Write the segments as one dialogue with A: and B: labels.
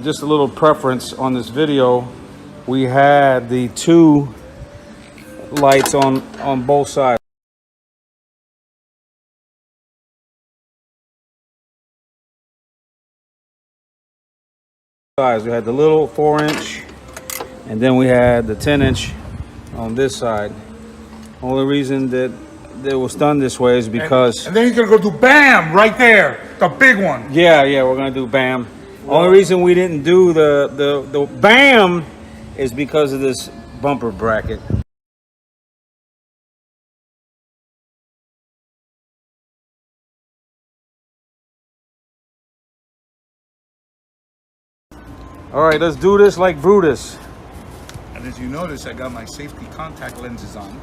A: just a little preference on this video. We had the two lights on both sides. We had the little 4-inch, and then we had the 10-inch on this side. Only reason that it was done this way is because...
B: And then he's gonna go do BAM right there, the big one.
A: Yeah, we're gonna do BAM. Only reason we didn't do the BAM is because of this bumper bracket. All right, let's do this like Brutus.
B: And as you notice, I got my safety contact lenses on.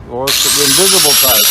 A: Or it's the invisible type.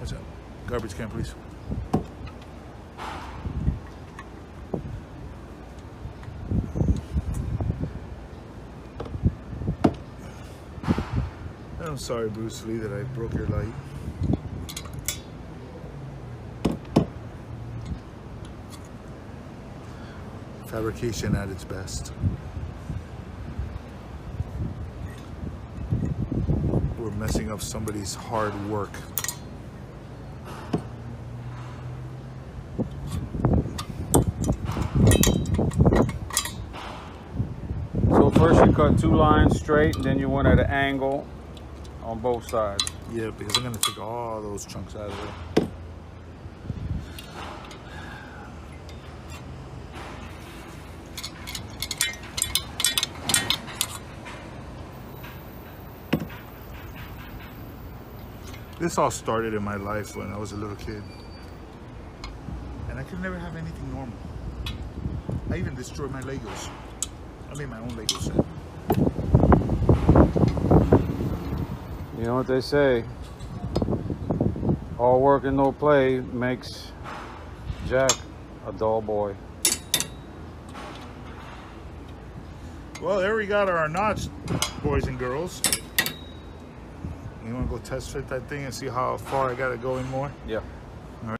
B: What's up? Garbage can, please. I'm sorry, Bruce Lee, that I broke your light. Fabrication at its best. We're messing up somebody's hard work.
A: So first you cut 2 lines straight, and then you went at an angle on both sides.
B: Yeah, because I'm gonna take all those chunks out of there. This all started in my life when I was a little kid. And I could never have anything normal. I even destroyed my Legos. I made my own Lego set.
A: You know what they say? All work and no play makes Jack a dull boy.
B: Well, there we got our knots, boys and girls. You want to go test fit that thing and see how far I got to go in more?
A: Yeah.
B: All right.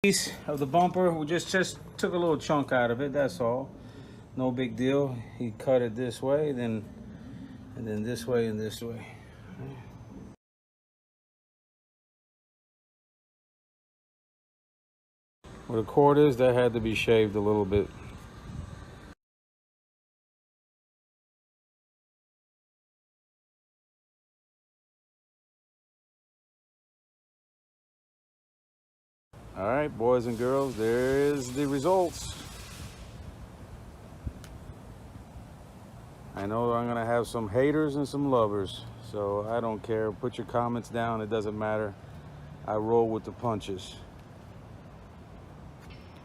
A: Piece of the bumper, we just took a little chunk out of it, that's all. No big deal. He cut it this way, and then this way and this way. Where the cord is, that had to be shaved a little bit. All right, boys and girls, there is the results. I know I'm gonna have some haters and some lovers, so I don't care. Put your comments down, it doesn't matter. I roll with the punches.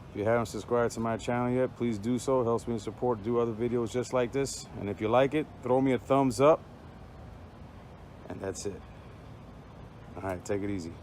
A: If you haven't subscribed to my channel yet, please do so. It helps me support, do other videos just like this. And if you like it, throw me a thumbs up. And that's it. All right, take it easy.